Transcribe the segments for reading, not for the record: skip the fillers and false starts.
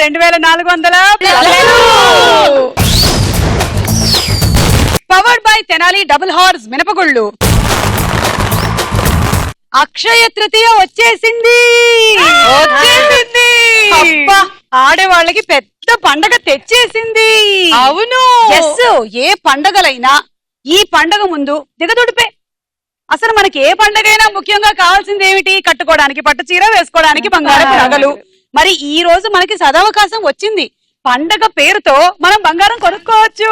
2400 powered by Tenali double horse మినపగుళ్ళు. అక్షయ తృతీయ వచ్చేసింది. అబ్బా, ఆడేవాళ్ళకి పెద్ద పండగ తెచ్చేసింది. అవును, ఎస్, ఏ పండగలైనా ఈ పండగ ముందు దిగదుడిపే. అసలు మనకి ఏ పండగైనా ముఖ్యంగా కావాల్సింది ఏమిటి? కట్టుకోవడానికి పట్టు చీర, వేసుకోవడానికి బంగారపు నగలు. మరి ఈ రోజు మనకి సదవకాశం వచ్చింది. పండగ పేరుతో మనం బంగారం కొనుక్కోవచ్చు.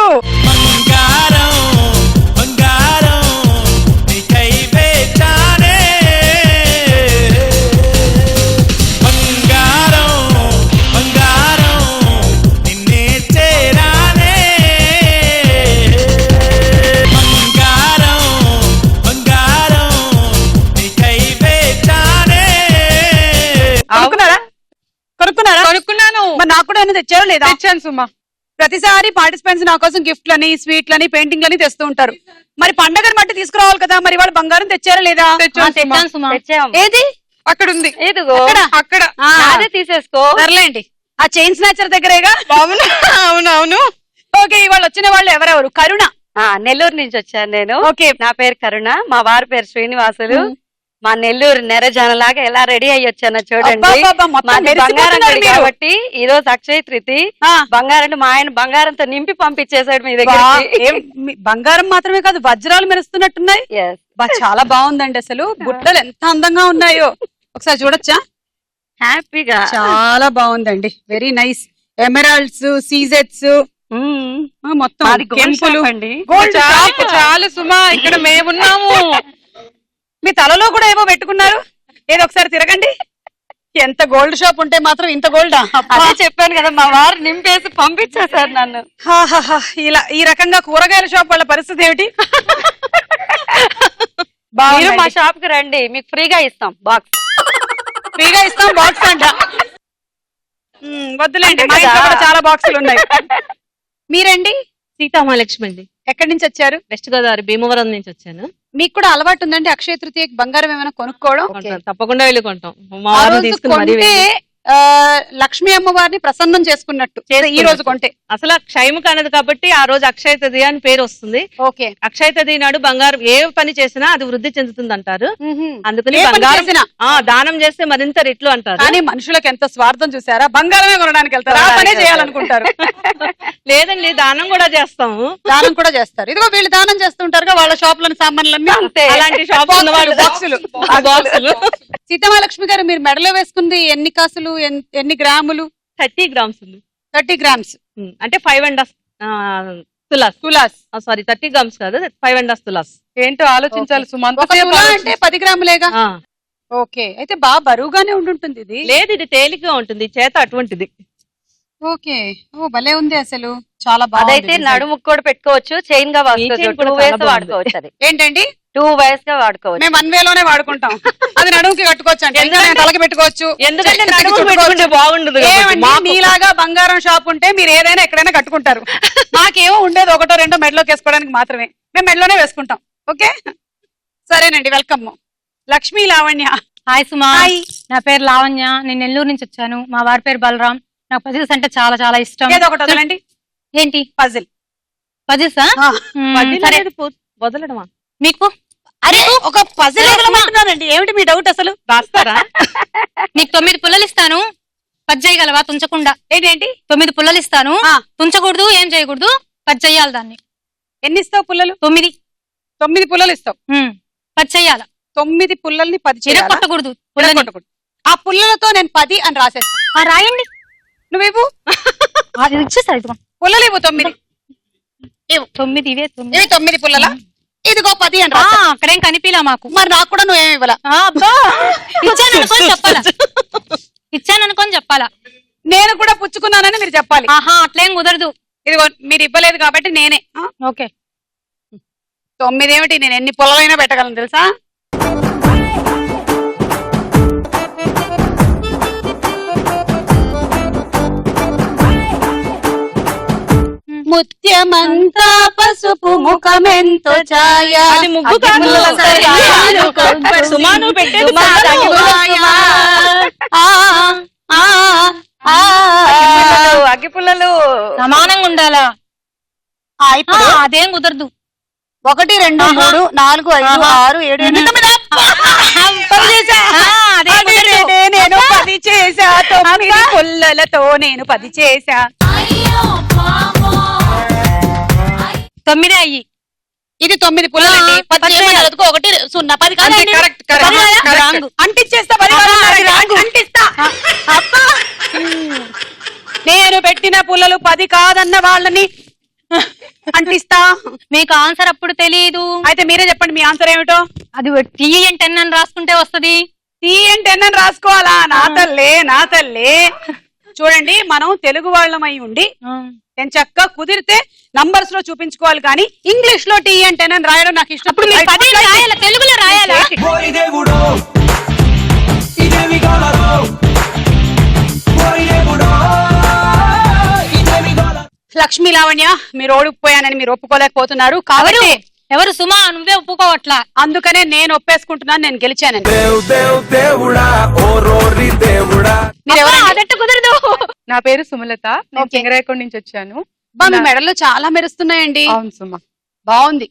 కొనుక్కున్నాను. మరి నాకు కూడా ఏమైనా తెచ్చారో లేదా? తెచ్చాను సుమా. ప్రతిసారి పార్టిసిపెంట్స్ నా కోసం గిఫ్ట్లని, స్వీట్లని, పెయింటింగ్లని తెస్తూ ఉంటారు. మరి పండగని బట్టి తీసుకురావాలి కదా. మరి వాళ్ళు బంగారం తెచ్చారా లేదా? ఏది? అక్కడ ఉంది. అక్కడ అదే తీసేసుకో. సర్లేండి, ఆ చైన్ స్నాచర్ దగ్గరేగా. అవునవును. ఓకే, ఇవాళ వచ్చిన వాళ్ళు ఎవరెవరు? కరుణ. నెల్లూరు నుంచి వచ్చాను నేను. ఓకే, నా పేరు కరుణ, మా వారి పేరు శ్రీనివాసులు. మా నెల్లూరు నెరజనలాగా ఎలా రెడీ అయ్యి వచ్చానో చూడండి. బంగారం కాబట్టి ఈ రోజు అక్షయ తృతి. బంగారం మా ఆయన బంగారంతో నింపి పంపించేశాడు మీ దగ్గర. బంగారం మాత్రమే కాదు, వజ్రాలు మెరుస్తున్నట్టున్నాయి. చాలా బాగుందండి. అసలు బుట్టలు ఎంత అందంగా ఉన్నాయో ఒకసారి చూడొచ్చా? హ్యాపీగా చాలా బాగుందండి. Very nice. ఎమరాల్డ్స్, సీజెట్స్ మొత్తం చాలు సుమా, ఇక్కడ మేమున్నాము. మీ తలలో కూడా ఏవో పెట్టుకున్నారు. ఏదో ఒకసారి తిరగండి. ఎంత గోల్డ్ షాప్ ఉంటే మాత్రం ఇంత గోల్డా? అదే చెప్పాను కదా, మా వారు నింపేసి పంపించేశారు నన్ను. ఇలా ఈ రకంగా కూరగాయల షాప్ వాళ్ళ పరిస్థితి ఏమిటి? మీరు మా షాప్ కి రండి, మీకు ఫ్రీగా ఇస్తాం బాక్స్. ఫ్రీగా ఇస్తాం బాక్స్ అంట. వద్దులేండి, మా ఇంట్లో కూడా చాలా బాక్సులు ఉన్నాయి. మీరండి? సీతామహాలక్ష్మి అండి. ఎక్కడి నుంచి వచ్చారు? వెస్ట్ గోదావరి భీమవరం నుంచి వచ్చాను. మీకు కూడా అలవాటు ఉందండి అక్షయ తృతీయకి బంగారం ఏమైనా కొనుక్కోవడం? తప్పకుండా వెళ్ళి కొంటాం. లక్ష్మీ అమ్మవారిని ప్రసన్నం చేసుకున్నట్టు ఈ రోజు కొంటే. అసలు క్షయము కానది కాబట్టి ఆ రోజు అక్షయ తృతీయ అని పేరు వస్తుంది. ఓకే, అక్షయ తృతీయ నాడు బంగారం ఏ పని చేసినా అది వృద్ధి చెందుతుంది అంటారు. అందుకని బంగారం దానం చేస్తే మరింత రెట్లు అంటారు. కానీ మనుషులకు ఎంత స్వార్థం చూసారా? బంగారమే కొనడానికి వెళ్తారు, ఆ పనే చేయాలనుకుంటారు. లేదండి, దానం కూడా చేస్తాము. దానం కూడా చేస్తారు. ఇదిగో వీళ్ళు దానం చేస్తుంటారుగా వాళ్ళ షాపులను, సామాన్లన్నీ. అలాంటి షాప్ ఉన్న వాళ్ళు బాక్సులు. సీతామహాలక్ష్మి గారు, మీరు మెడలో వేసుకుంది ఎన్ని కాసులు, ఎన్ని గ్రాములు? 30 గ్రామ్స్ ఉంది. 30 గ్రామ్స్ అంటే 5.5 తులాస్. సారీ, 30 గ్రామ్స్ కాదు, 5.5 తులాస్. ఏంటో ఆలోచించాలి సుమంత. అంటే 10 గ్రాములేగా. ఓకే, అయితే బాగా బరువుగానే ఉంటుంటుంది ఇది. లేదు, ఇది తేలికగా ఉంటుంది, చేత అటువంటిది. ఓకే, ఓ భలే ఉంది అసలు, చాలా బాగా. అదైతే నడుముకు కూడా పెట్టుకోవచ్చు, చైన్ గా వాడుకోవచ్చు. అది ఏంటండి? 2 ways గా వాడుకోవచ్చు. మేము 1 way లోనే వాడుకుంటాం. అది నడుముకి కట్టుకోవచ్చు అంటే, తలకి పెట్టుకోవచ్చు. ఎందుకంటే నడుముకి బాగుండదు. మీలాగా బంగారం షాప్ ఉంటే మీరు ఏదైనా ఎక్కడైనా కట్టుకుంటారు. మాకేమో ఉండేది 1 2 మెడలోకి వేసుకోవడానికి మాత్రమే. మేము మెడలోనే వేసుకుంటాం. ఓకే, సరేనండి, వెల్కమ్. లక్ష్మీ లావణ్య. హాయ్ సుమా, నా పేరు లావణ్య, నేను నెల్లూరు నుంచి వచ్చాను. మా వారి పేరు బలరాం. నాకు పజిల్స్ అంటే చాలా చాలా ఇష్టం. ఏదో ఒకటి వదలండి. ఏంటి? పజిల్. పజిల్సా? వదలడమా మీకు? అరే, ఒక పజిల్ వదలమంటున్నానండి. ఏమిటి మీ డౌట్ అసలు? రాస్తారా? నీకు 9 పుల్లలు ఇస్తాను, పది చేయగలవా తుంచకుండా? ఏంటి? 9 పుల్లలు ఇస్తాను, తుంచకూడదు, ఏం చేయకూడదు, పది చెయ్యాలి. దాన్ని ఎన్ని ఇస్తావు పుల్లలు? 9. 9 పుల్లలు ఇస్తావు, పది చెయ్యాల. 9 పుల్లల్ని 10 కొట్టకూడదు. ఆ పుల్లలతో నేను 10 అని రాసేస్తా. రాయండి. నువ్వు ఇచ్చేసా. పుల్లలు ఇవ్వు. 9 ఇవే 9 పుల్లల. ఇదిగో 10 అని రాసా. అక్కడేం కనిపిలా మాకు. మరి నాకు కూడా నువ్వేమి ఇవ్వాలా? ఇచ్చాననుకొని చెప్పాలా? ఇచ్చాననుకొని చెప్పాలా? నేను కూడా పుచ్చుకున్నానని మీరు చెప్పాలి. ఆహా, అట్లేం కుదరదు. ఇదిగో మీరు ఇవ్వలేదు కాబట్టి నేనే. ఓకే, 9 ఏమిటి? నేను ఎన్ని పుల్లలైనా పెట్టగలను తెలుసా? ముత్యమంతా పసుపు ముఖమెంతో ఛాయ. అది ముగ్గు కాదు, సుమాను పెట్టేది. అగ్గి పుల్లలు సమానంగా ఉండాలా ఇప్పుడు అదేం కుదరదు 1 2 3 4 5 6 7 8 నేను 10 చేసా 9 పుల్లలతో నేను 10 చేసా 9 అయ్యి ఇది 9 పుల్లలండి 10 చేయమన్నది 1 0 10 కాదు కరెక్ట్ కరెక్ట్ అంటించేస్తా 10 కాదు అంటిస్తా అబ్బా నేను పెట్టిన పుల్లలు 10 కాదన్న వాళ్ళని అంటిస్తా. మీకు ఆన్సర్ అప్పుడు తెలియదు. అయితే మీరే చెప్పండి మీ ఆన్సర్ ఏమిటో. అది టీ అండ్ 10 అని రాసుకుంటే వస్తది. టీ అండ్ 10 అని రాసుకోవాలా? నా తల్లే చూడండి, మనం తెలుగు వాళ్ళమై ఉండి నేను చక్కగా కుదిరితే నంబర్స్ లో చూపించుకోవాలి, కానీ ఇంగ్లీష్ లో టీ అండ్ 10 అని రాయడం నాకు ఇష్టం. ఇప్పుడు మీరు 10 రాయాలా, తెలుగులో రాయాలా? లక్ష్మీ లావణ్య, మీరు ఓడిపోయానని మీరు ఒప్పుకోలేకపోతున్నారు కాబట్టి ఎవరు సుమా నువ్వే ఒప్పుకోవట్లా, అందుకనే నేను ఒప్పేసుకుంటున్నాను, నేను గెలిచానని. అదట్టు కుదరదు. నా పేరు సుమలత, నేను సింగరాయకొండ నుంచి వచ్చాను. మీ మెడల్లో చాలా మెరుస్తున్నాయండి. అవును సుమ, బాగుంది,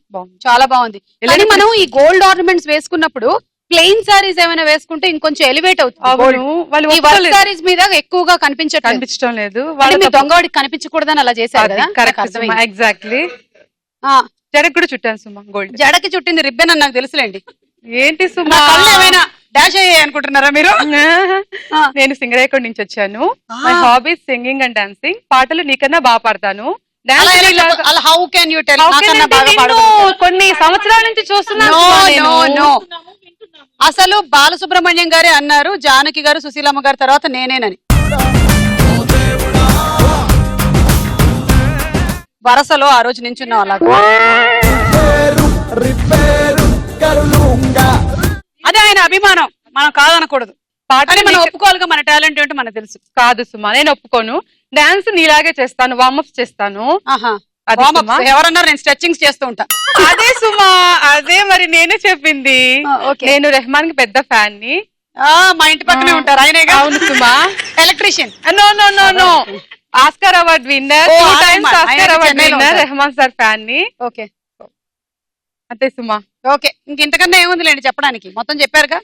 చాలా బాగుంది. కానీ మనం ఈ గోల్డ్ ఆర్నమెంట్స్ వేసుకున్నప్పుడు ప్లెయిన్ సారీస్ ఏమైనా వేసుకుంటే ఇంకొంచెం ఎలివేట్ అవుతుంది. సారీస్ మీద ఎక్కువగా కనిపించడం లేదు. మీ దొంగవాడికి కనిపించకూడదని అలా చేశారు కదా. ఎగ్జాక్ట్లీ. జడకు కూడా చుట్టాను సుమ గోల్డ్. జడకి చుట్టింది రిబ్బన్ అని నాకు తెలుసులేండి. ఏంటి సుమ, ఏమైనా డాష్ అయ్యాయి అనుకుంటున్నారా మీరు? నేను సింగరాయకొండ నుంచి వచ్చాను. My hobbies singing and dancing. పాటలు నీకన్నా బాగా పాడతాను. కొన్ని సంవత్సరాల నుంచి చూస్తున్నాను. అసలు బాలసుబ్రహ్మణ్యం గారే అన్నారు జానకి గారు సుశీలమ్మ గారి తర్వాత నేనేనని. వరసలో ఆ రోజు నించున్నాం అలాగా. అదే ఆయన అభిమానం, మనం కాదనకూడదు. పాటని మనం ఒప్పుకోవాలిగా, మన టాలెంట్ ఏంటో మనకు తెలుసు. కాదు సుమా, నేను ఒప్పుకోను. డాన్స్ నీలాగే చేస్తాను, వార్మప్స్ చేస్తాను. ఎవరన్నారు? నేను స్ట్రెచ్చింగ్స్ చేస్తూ ఉంటా. అదే సుమా, అదే మరి నేనే చెప్పింది. నేను రెహమాన్ కి పెద్ద ఫ్యాన్ ని. మా ఇంటి పక్కనే ఉంటారు ఆయనే. అవును Suma. Electrician. No Oscar award winner, 2 times Oscar award winner, Rahman sir fan ని. ఓకే అంతే సుమా. ఓకే, ఇంతకన్నా ఏముందిలేండి చెప్పడానికి, మొత్తం చెప్పారుగా.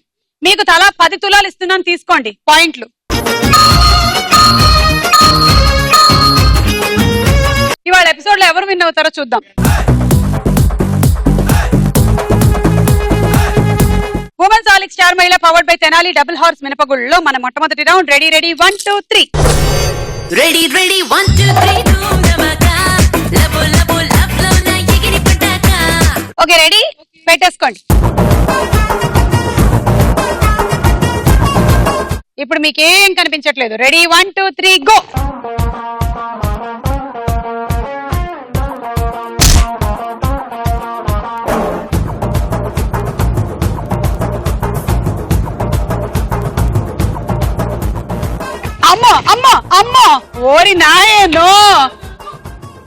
మీకు తలా 10 తులాలు ఇస్తున్నాను, తీసుకోండి పాయింట్లు. ఇవాళ ఎపిసోడ్ లో ఎవరు విన్ అవుతారో చూద్దాం. ఉమెన్స్ ఆలిక్ star Mahila powered by Tenali double horse మినపగుళ్ళలో మన మొట్టమొదటి round. Ready 1 2 3. Ready 1 2 3. Okay ready, పెట్టేసుకోండి. ఇప్పుడు మీకేం కనిపించట్లేదు. Ready 1 2 3 go. అమ్మో అమ్మో అమ్మో, ఓరి నాయనో.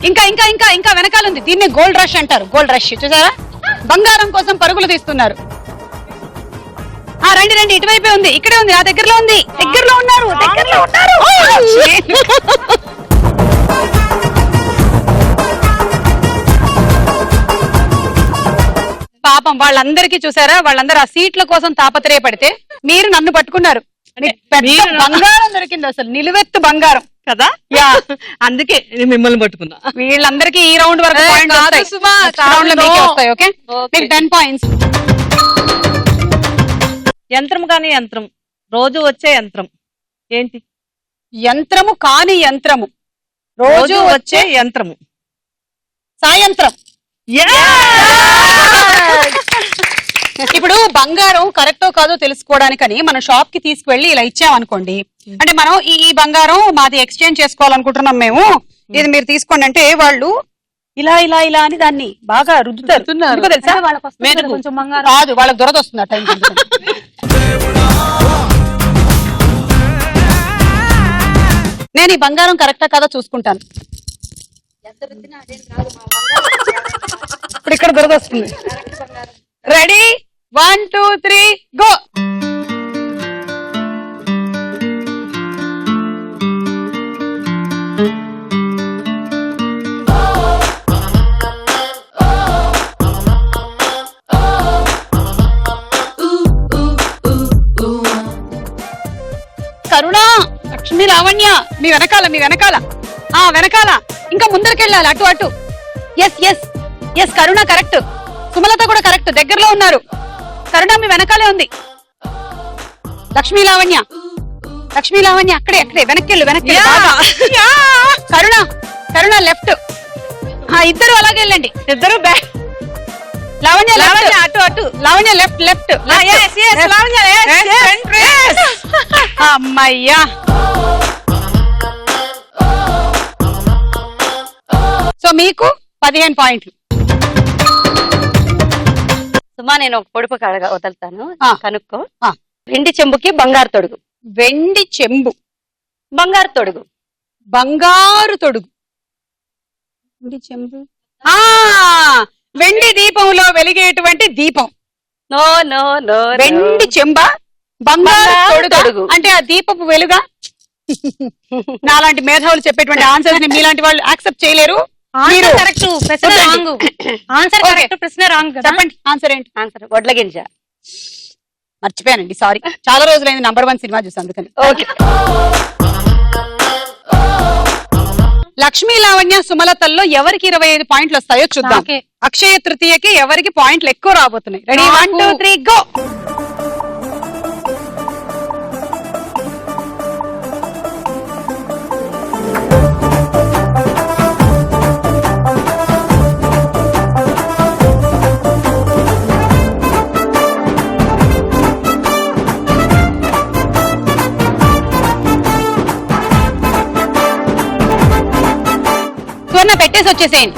ఇంకా ఇంకా ఇంకా ఇంకా వెనకాలంది. దీన్నే గోల్డ్ రష్ అంటారు. గోల్డ్ రష్ చూసారా? బంగారం కోసం పరుగులు తీస్తున్నారు. రండి రండి, ఇటువైపే ఉంది, ఇక్కడే ఉంది, ఆ దగ్గరలో ఉంది. దగ్గరలో ఉన్నారు. పాపం వాళ్ళందరికీ చూసారా, వాళ్ళందరూ ఆ సీట్ల కోసం తాపత్రయపడితే మీరు నన్ను పట్టుకున్నారు. బంగారం దొరికింది, అసలు నిలువెత్తు బంగారం కదా. అందుకే మిమ్మల్ని పట్టుకున్నా. వీళ్ళందరికీ ఈ రౌండ్ వరకు వస్తాయి. Okay, 10 points. యంత్రం కాని యంత్రం, రోజు వచ్చే యంత్రం ఏంటి? యంత్రము కాని యంత్రము, రోజు వచ్చే యంత్రము, సాయంత్రం. ఇప్పుడు బంగారం కరెక్టో కాదో తెలుసుకోవడానికని మనం షాప్ కి తీసుకువెళ్ళి ఇలా ఇచ్చామనుకోండి, అంటే మనం ఈ బంగారం మాది ఎక్స్చేంజ్ చేసుకోవాలనుకుంటున్నాం మేము, ఇది మీరు తీసుకోండి అంటే వాళ్ళు ఇలా ఇలా ఇలా అని దాన్ని బాగా రుద్దుతారు. తెలుసా? కాదు, వాళ్ళకి దొరదొస్తుంది ఆ టైం. నేను ఈ బంగారం కరెక్టా కాదో చూసుకుంటాను. ఇప్పుడు ఇక్కడ దొరదొస్తుంది. Ready 1 2 3 go. లక్ష్మీ లావణ్య మీ వెనకాల వెనకాల ఇంకా ముందరికెళ్ళాలి అటు అటు yes yes yes Karuna correct, Sumalatha కూడా కరెక్ట్, దగ్గరలో ఉన్నారు. కరుణ మీ వెనకాలే ఉంది. లక్ష్మీ లావణ్య అక్కడే వెనక్కి కరుణ లెఫ్ట్. ఇద్దరు అలాగే వెళ్ళండి, ఇద్దరు బ్యాక్. లావణ్య అటు లావణ్య లెఫ్ట్ అమ్మయ్యా. సో మీకు 15 పాయింట్లు. సుమా నేను ఒక పొడుపు కడగా వదులుతాను, ఆ. కనుక్కో. ఆ. వెండి చెంబుకి బంగారు తొడుగు. వెండి చెంబు బంగారు తొడుగు. బంగారు తొడుగు. వెండి చెంబు వెండి దీపంలో వెలిగేటువంటి దీపం. నో నో నో వెండి చెంబ బంగారు తొడుగు అంటే ఆ దీపపు వెలుగా. నాలాంటి మేధావులు చెప్పేటువంటి ఆన్సర్స్ ని మీలాంటి వాళ్ళు యాక్సెప్ట్ చేయలేరు. మీరు కరెక్ట్, ప్రశ్న రాంగ్. ఆన్సర్ కరెక్ట్, ప్రశ్న రాంగ్. చెప్పండి ఆన్సర్ ఏంటి? ఆన్సర్ వడ్ల గింజ. మర్చిపోయానండి, సారీ. చాలా రోజులైంది నంబర్ 1 సినిమా చూసి, అందుకని. ఓకే. లక్ష్మీ లావణ్య సుమలతల్లో ఎవరికి 25 పాయింట్లు వస్తాయో చూద్దాం. నాకే. అక్షయ తృతీయకి ఎవరికి పాయింట్లు ఎక్కువ రాబోతున్నాయి? Ready, 1 2 3 go. పెట్టేసి వచ్చేసేయండి.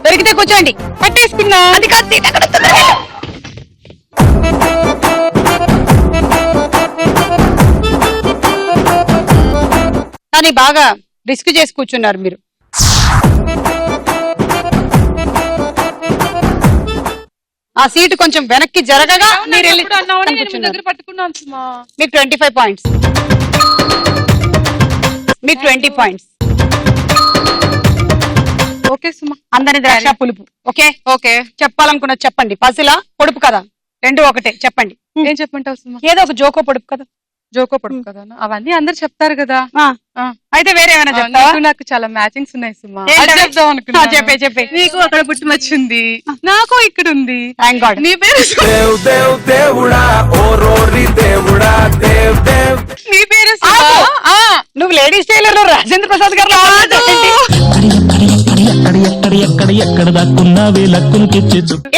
దొరికితే కూర్చోండి. పట్టేసుకున్నా. అది కాదు, సీట్ అక్కడ ఉంది. కానీ బాగా రిస్క్ చేసి కూర్చున్నారు మీరు. ఆ సీటు కొంచెం వెనక్కి జరగగా మీరు వెళ్ళి పట్టుకున్నాను సుమా. మీకు 25 పాయింట్స్. మీకు 20 పాయింట్స్. ఓకే సుమా. అందరి ద్రాక్ష పులుపు. ఓకే ఓకే, చెప్పాలనుకున్నది చెప్పండి. పసిలా పొడుపు కదా, రెండు ఒకటే చెప్పండి. ఏం చెప్పంటావు సుమా? ఏదో ఒక జోకో పొడుపు కదా. జోకో పొడుపు కదా, అవన్నీ అందరు చెప్తారు కదా. అయితే వేరే ఏమైనా చెప్తావా? నాకు చాలా మ్యాచింగ్స్ ఉన్నాయి సుమా. ఏంటవి? చెప్దాం అనుకున్నా. చెప్పే. నీకు అక్కడ పుట్టుమచ్చింది, నాకు ఇక్కడ ఉంది. Thank God. నీ పేరు నీ పేరు నువ్వు లేడీస్ టైలర్ లో రాజేంద్ర ప్రసాద్ గారు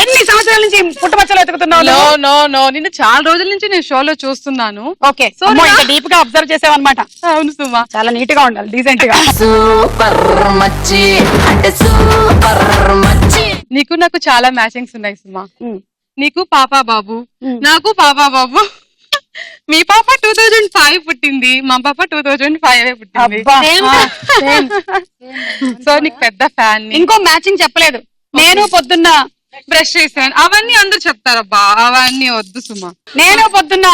ఎన్ని సంవత్సరాల నుంచి పుట్టమచ్చలు ఎత్తుకుతున్నావు? నో నో నో, నిన్ను చాలా రోజుల నుంచి నేను షోలో చూస్తున్నాను. ఓకే, సో డీప్ గా అబ్జర్వ్ చేసావన్నమాట. అవును సుమా. చాలా నీట్ గా ఉండాలి, డీసెంట్ గా. నీకు నాకు చాలా మ్యాచింగ్స్ ఉన్నాయి సుమా. నీకు పాపా బాబు, నాకు పాపా బాబు. మీ పాప 2005 పుట్టింది, మా పాప 2005 పుట్టింది. సో నీకు పెద్ద ఫ్యాన్. ఇంకో మ్యాచింగ్ చెప్పలేదు. నేను పొద్దున్న బ్రష్ చేశాను, అవన్నీ అందరు చెప్తారబ్బా, అవన్నీ వద్దు సుమా. నేను పొద్దున్న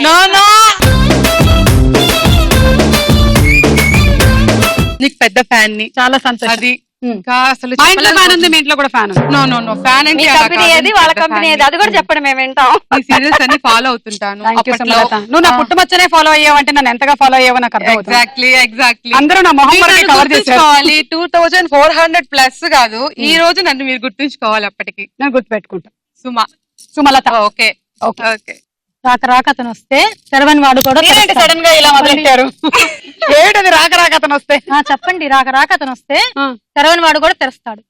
నో నో, నీకు పెద్ద ఫ్యాన్ ని. చాలా సంతోషం. అది ఇంకా అసలు మా ఇంట్లో ఫ్యాన్ ఉంది, మీ ఇంట్లో కూడా ఫ్యాన్ ఉంది. నో నో నో, ఫ్యాన్ మీ అంటే కంపెనీ ఏది, వాళ్ళ కంపెనీ ఏది, అది కూడా చెప్పండి, మేము వింటాం. ఈ సీరియల్స్ అన్ని ఫాలో అవుతుంటాను. Thank you, Sumalatha. నువ్వు నా పుట్టుమచ్చనే ఫాలో అయ్యావంటే నన్ను ఎంతగా ఫాలో అయ్యావో నాకు అర్థమవుతుంది. ఎగ్జాక్ట్లీ. అందరూ నా మొహం వరకే కవర్ చేసేవాళ్ళు. 2400+ కాదు, ఈ రోజు నన్ను మీరు గుర్తుంచుకోవాలి. అప్పటికి నేను గుర్తుపెట్టుకుంటా. Suma, Sumalatha. Okay okay. Okay. రాక అతను వస్తే తెరవని వాడు కూడా మీరేంటి సడన్ గా ఇలా మొదలెట్టారు? ఏమిటది రాక అతను వస్తే? చెప్పండి. రాక అతను వస్తే తెరవని వాడు కూడా తెరుస్తాడు.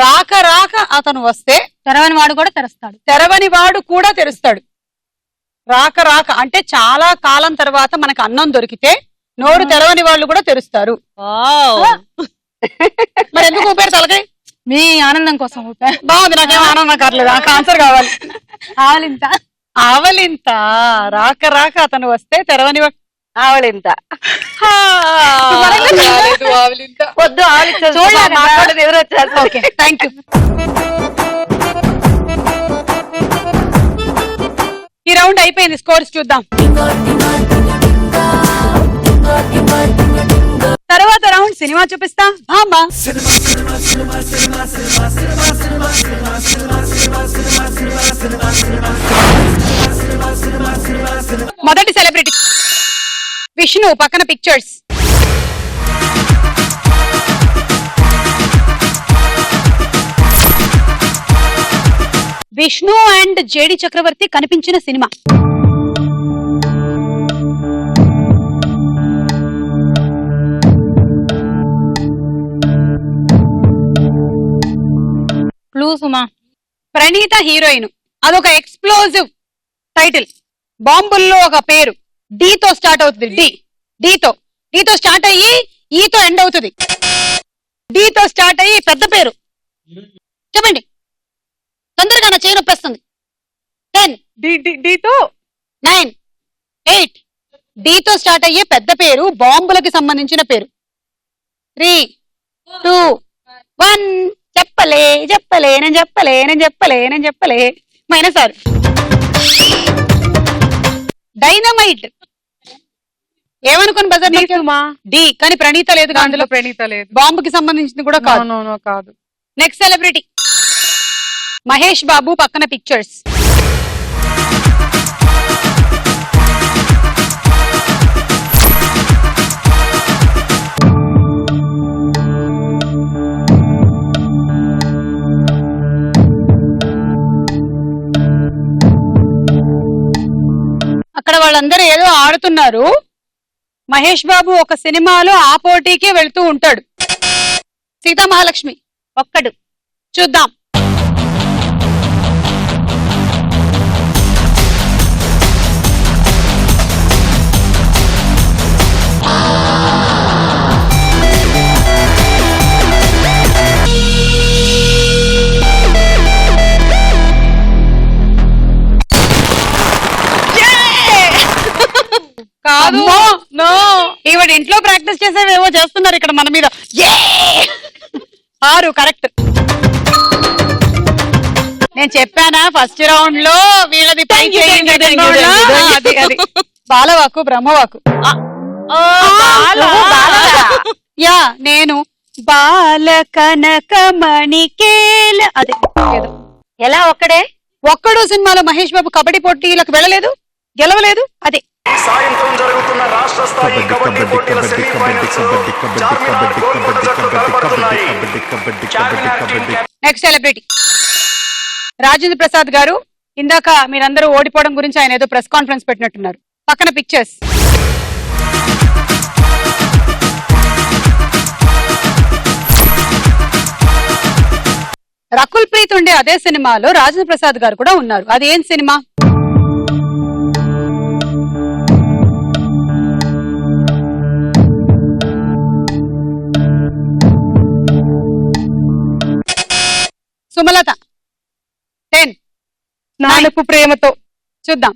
రాక అతను వస్తే తెరవని వాడు కూడా తెరుస్తాడు. తెరవని వాడు కూడా తెరుస్తాడు. రాక అంటే చాలా కాలం తర్వాత మనకు అన్నం దొరికితే నోరు తెరవని వాళ్ళు కూడా తెరుస్తారు. మరి ఎందుకు ఊపారు తలకాయ? మీ ఆనందం కోసం ఊపా. బాగుంది, నాకేం ఆనందం కావట్లేదు. నాకు ఆన్సర్ కావాలి. ఆవలింత. రాక అతను వస్తే తెరవని ఆవలింత. వద్దు, ఆవలించదు. ఎవరు వచ్చారు? Okay, thank you. ఈ రౌండ్ అయిపోయింది, స్కోర్స్ చూద్దాం. తర్వాత రౌండ్ సినిమా చూపిస్తా అమ్మా. మొదటి సెలబ్రిటీ విష్ణు, పక్కన పిక్చర్స్. విష్ణు అండ్ జేడి చక్రవర్తి కనిపించిన సినిమా. క్లూ సుమా. ప్రణీత హీరోయిన్. అదొక ఎక్స్ప్లోజివ్ టైటిల్. బాంబుల్లో ఒక పేరు తో స్టార్ట్ అవుతుంది. డీతో స్టార్ట్ అయ్యి ఈతో ఎండ్ అవుతుంది. తో స్టార్ట్ అయ్యి పెద్ద పేరు చెప్పండి తొందరగా, నా చేయి నొప్పేస్తుంది. 10 డీతో 9 8 తో స్టార్ట్ అయ్యే పెద్ద పేరు, బాంబులకి సంబంధించిన పేరు. 3 2 1 చెప్పలే నేను చెప్పలే మైనసారు. డైనమైట్. ఏమనుకుని బజార్ డి, కానీ ప్రణీత లేదు. అందులో ప్రణీత లేదు. బాంబుకి సంబంధించింది కూడా కాదు. నో కాదు. నెక్స్ట్ సెలబ్రిటీ మహేష్ బాబు, పక్కన పిక్చర్స్. అక్కడ వాళ్ళందరూ ఏదో ఆడుతున్నారు. మహేష్ బాబు ఒక సినిమాలో ఆ పోటీకి వెళ్తూ ఉంటాడు. సీతామహాలక్ష్మి ఒక్కడు. చూద్దాం. కాదు. నో, ఈవిడ ఇంట్లో ప్రాక్టీస్ చేసేవేవో చేస్తున్నారు ఇక్కడ మన మీద. 6 కరెక్ట్. నేను చెప్పానా ఫస్ట్ రౌండ్ లో వీళ్ళది పై చేయండి. బాలవాకు, బ్రహ్మవాకు. యా, నేను బాల కనక మణికేల. అదే ఎలా ఒక్కడు సినిమాలో మహేష్ బాబు కబడ్డీ పోటీలకు వెళ్ళలేదు, గెలవలేదు. అదే సాయంత్రం జరుగుతున్న రాష్ట్ర స్థాయి కబడ్డీ పోటీల సెమీఫైనల్స్ చార్మినార్ గోల్కొండ జట్లు తలపడుతున్నాయి. నెక్స్ట్ సెలబ్రిటీ రాజేంద్ర ప్రసాద్ గారు. ఇందాక మీరందరూ ఓడిపోవడం గురించి ఆయన ఏదో ప్రెస్ కాన్ఫరెన్స్ పెట్టినట్టున్నారు. పక్కన పిక్చర్స్. రకుల్ ప్రీత్ ఉండే అదే సినిమాలో రాజేంద్ర ప్రసాద్ గారు కూడా ఉన్నారు. అది ఏం సినిమా? సుమలత. 10 నాలుగు ప్రేమతో. చూద్దాం.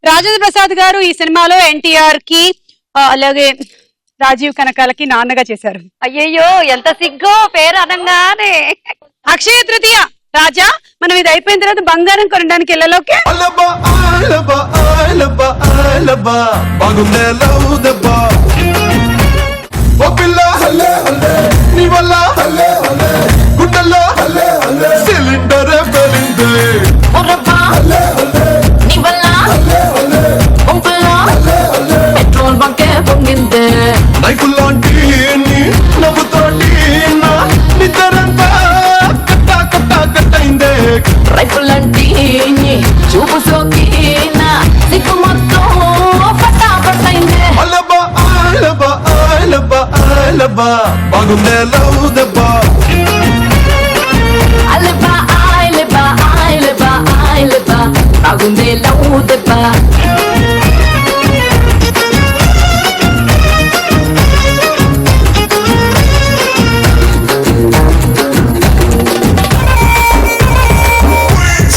రాజేంద్ర ప్రసాద్ గారు ఈ సినిమాలో ఎన్టీఆర్ కి అలాగే రాజీవ్ కనకాలకి నాన్నగా చేశారు. అయ్యయ్యో, ఎంత సిగ్గో పేరు అనంగానే. అక్షయ తృతీయ. రాజా, మనం ఇది అయిపోయిన తర్వాత బంగారం కొనడానికి వెళ్ళలోకే. పెట్రోల్ బంకే పొంగిందే నైపుల్లాంటి నవ్వుతోటి నిద్రంతా కట్టయిందే. రైతులంటి చూపు సోకి సిగ్గు మొత్తం పట్టా పట్టయిందే బాగుందే లవ్ దెబ్బ. అలబా ఆయలబా ఆయలబా ఆయలబా బాగుందే లవ్ దెబ్బ.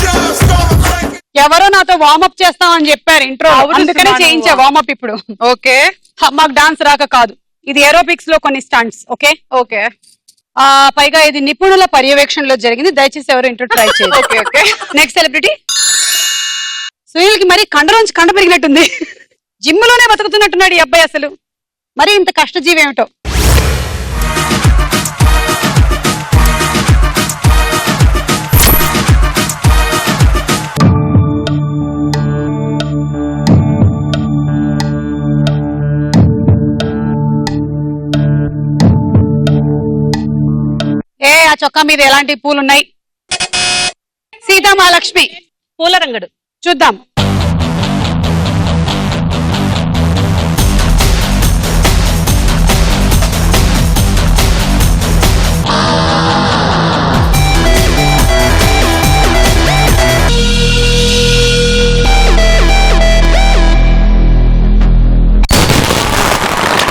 Just stop. ఎవరో నాతో వార్మప్ చేస్తామని చెప్పారు ఇంట్రో, అందుకనే చేయించా వార్మప్ ఇప్పుడు. ఓకే మాకు డాన్స్ రాక కాదు, ఇది ఏరోబిక్స్ లో కొన్ని స్టంట్స్. ఓకే ఓకే పైగా ఇది నిపుణుల పర్యవేక్షణలో జరిగింది, దయచేసి ఎవరు ఇంట్రో ట్రై చేయండి. Okay okay next celebrity. Sunil కి మరి కండలోంచి కండ పెరిగినట్టుంది, జిమ్ లోనే బతుకుతున్నట్టున్నాడు ఈ అబ్బాయి. అసలు మరి ఇంత కష్టజీవి ఏమిటో. ఆ చొక్కా మీద ఎలాంటి పూలున్నాయి? సీతామహాలక్ష్మి పూల రంగడు. చూద్దాం.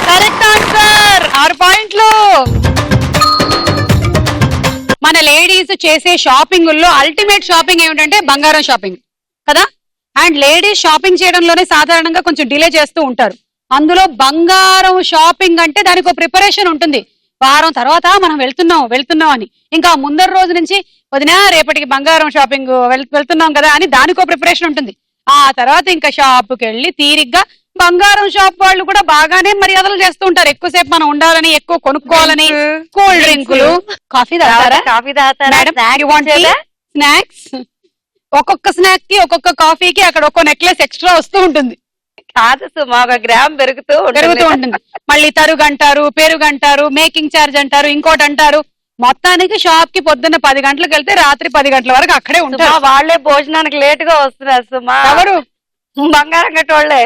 కరెక్ట్ ఆన్సర్, 6 పాయింట్లు. మన లేడీస్ చేసే షాపింగుల్లో అల్టిమేట్ షాపింగ్ ఏమిటంటే బంగారం షాపింగ్ కదా. అండ్ లేడీస్ షాపింగ్ చేయడంలోనే సాధారణంగా కొంచెం డిలే చేస్తూ ఉంటారు. అందులో బంగారం షాపింగ్ అంటే దానికి ఒక ప్రిపరేషన్ ఉంటుంది. వారం తర్వాత మనం వెళ్తున్నాం అని, ఇంకా ముందర రోజు నుంచి వదినా రేపటికి బంగారం షాపింగ్ వెళ్తున్నాం కదా అని దానికో ప్రిపరేషన్ ఉంటుంది. ఆ తర్వాత ఇంకా షాప్కి వెళ్ళి తీరిగ్గా బంగారం షాప్ వాళ్ళు కూడా బాగానే మర్యాదలు చేస్తూ ఉంటారు. ఎక్కువసేపు మనం ఉండాలని, ఎక్కువ కొనుక్కోవాలని. కూల్ డ్రింకులు, కాఫీ తాగుతారా? కాఫీ తాగుతారా? స్నాక్స్, ఒక్కొక్క స్నాక్ కి ఒక్కొక్క కాఫీకి అక్కడ ఒక్కో నెక్లెస్ ఎక్స్ట్రా వస్తూ ఉంటుంది. కాదు సుమా, 1 గ్రామ్ పెరుగుతూ ఉంటుంది. మళ్ళీ తరుగు అంటారు, పెరుగు అంటారు, మేకింగ్ ఛార్జ్ అంటారు, ఇంకోటి అంటారు. మొత్తానికి షాప్ కి పొద్దున్న 10 గంటలకు వెళ్తే రాత్రి 10 గంటల వరకు అక్కడే ఉంటారు. వాళ్ళే భోజనానికి లేట్ గా వస్తున్నారు సుమా. ఎవరు? బంగారం కట్టోళ్ళే.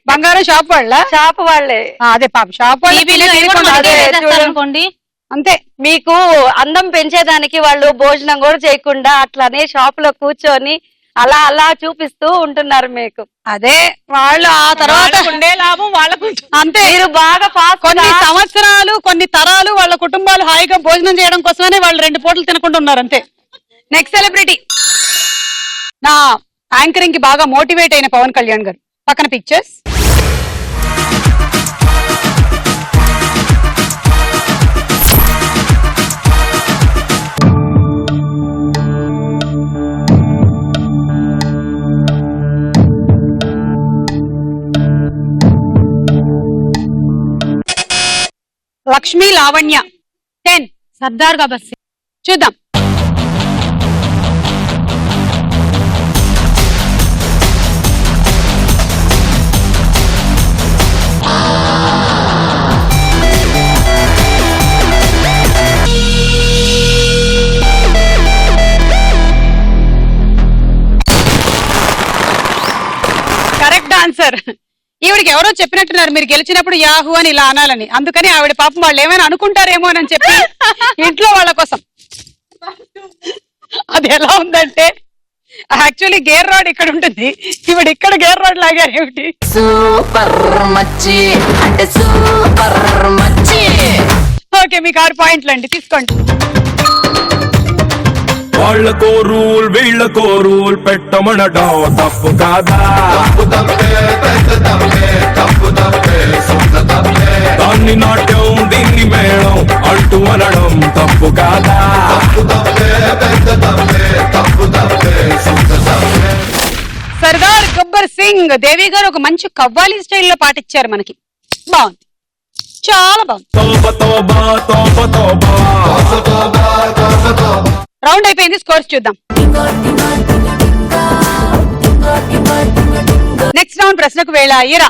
బంగారం షాప్ వాళ్ళ? షాప్ వాళ్ళే. అదే పాప షాప్ అనుకోండి. అంతే. మీకు అందం పెంచేదానికి వాళ్ళు భోజనం కూడా చేయకుండా అట్లానే షాప్ లో కూర్చొని అలా అలా చూపిస్తూ ఉంటున్నారు మీకు. అదే వాళ్ళు ఆ తర్వాత ఉండే లాభం వాళ్ళకు. అంతే. మీరు బాగా కొన్ని సంవత్సరాలు, కొన్ని తరాలు వాళ్ళ కుటుంబాలు హాయిగా భోజనం చేయడం కోసమనే వాళ్ళు 2 పూటలు తినకుండా ఉన్నారు. అంతే. Next celebrity. నా యాంకరింగ్ కి బాగా మోటివేట్ అయిన పవన్ కళ్యాణ్ గారు. పక్కన పిక్చర్స్. లక్ష్మీ లావణ్య 10. సర్దార్ గబ్బర్ సింగ్. చూద్దాం. Correct answer. ఈవిడికి ఎవరో చెప్పినట్టున్నారు మీరు గెలిచినప్పుడు యాహూ అని ఇలా అనాలని, అందుకని ఆవిడ పాపం వాళ్ళు ఏమైనా అనుకుంటారేమో అని చెప్పి ఇంట్లో వాళ్ళ కోసం. అది ఎలా ఉందంటే యాక్చువల్లీ గేర్ రాడ్ ఇక్కడ ఉంటుంది, ఈవిడ ఇక్కడ గేర్ రాడ్ లాగారు ఏమిటి. సూపర్ మచ్చి అంటే సూపర్ మచ్చి. ఓకే, మీకు 6 పాయింట్లు అండి, తీసుకోండి. వాళ్ళకో రూల్ వీళ్ళకో రూల్ పెట్టమనడం తప్పు కాదా? దాన్ని నాట్యం దీన్ని మేళం అంటూ అనడం తప్పు కాదా? సర్దార్ గబ్బర్ సింగ్. దేవి గారు ఒక మంచి కవ్వాలి స్టైల్లో పాటించారు మనకి. బాగుంది, చాలా బాగుంది. రౌండ్ అయిపోయింది, స్కోర్స్ చూద్దాం. నెక్స్ట్ రౌండ్ ప్రశ్నకు వేళ. అయ్యరా.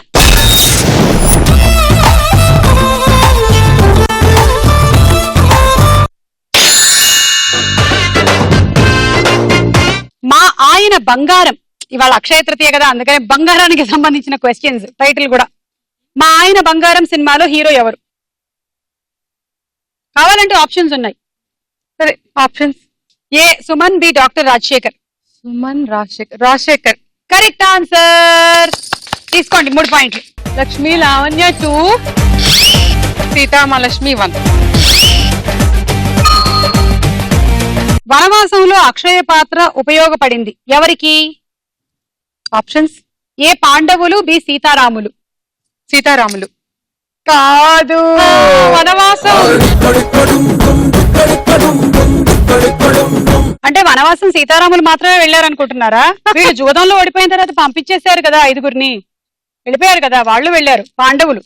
మా ఆయన బంగారం. ఇవాళ అక్షయ తృతీయ కదా, అందుకని బంగారానికి సంబంధించిన క్వశ్చన్స్. టైటిల్ కూడా మా ఆయన బంగారం సినిమాలో హీరో ఎవరు? కావాలంటే ఆప్షన్స్ ఉన్నాయి. సరే options. A Suman, B doctor Rajasekhar. Suman, Rajasekhar. Correct answer, తీసుకోండి 3 పాయింట్లు. లక్ష్మీ లావణ్య 2, సీతామహాలక్ష్మి 1. వనవాసంలో అక్షయ పాత్ర ఉపయోగపడింది ఎవరికి? ఆప్షన్స్ ఏ పాండవులు, బి సీతారాములు. సీతారాములు. కాదు, వనవాసం. అంటే వనవాసం సీతారాములు మాత్రమే వెళ్ళారనుకుంటున్నారా? వీళ్ళు జూదంలో ఓడిపోయిన తర్వాత పంపించేశారు కదా 5గురిని, వెళ్ళిపోయారు కదా, వాళ్ళు వెళ్ళారు పాండవులు.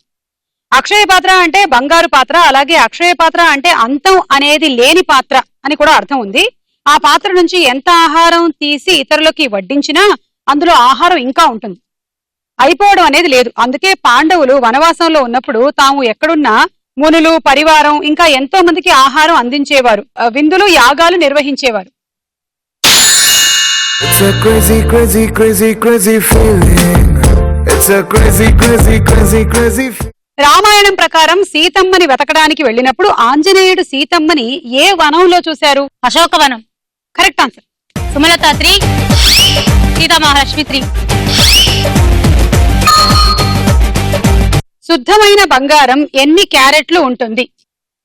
అక్షయ పాత్ర అంటే బంగారు పాత్ర, అలాగే అక్షయ పాత్ర అంటే అంతం అనేది లేని పాత్ర అని కూడా అర్థం ఉంది. ఆ పాత్ర నుంచి ఎంత ఆహారం తీసి ఇతరులకి వడ్డించినా అందులో ఆహారం ఇంకా ఉంటుంది, అయిపోవడం అనేది లేదు. అందుకే పాండవులు వనవాసంలో ఉన్నప్పుడు తాము ఎక్కడున్నా మునులు, పరివారం ఇంకా ఎంతో మందికి ఆహారం అందించేవారు, విందులు, యాగాలు నిర్వహించేవారు. It's a crazy, crazy, crazy, crazy feeling. It's a crazy, crazy, crazy, crazy feeling. Ramayanam ప్రకారం సీతమ్మని వెతకడానికి వెళ్ళినప్పుడు ఆంజనేయుడు సీతమ్మని ఏ వనంలో చూశారు? అశోకవనం. Correct answer. సుమలత 3, సీతా మహాలక్ష్మి 3. శుద్ధమైన బంగారం ఎన్ని క్యారెట్లు ఉంటుంది?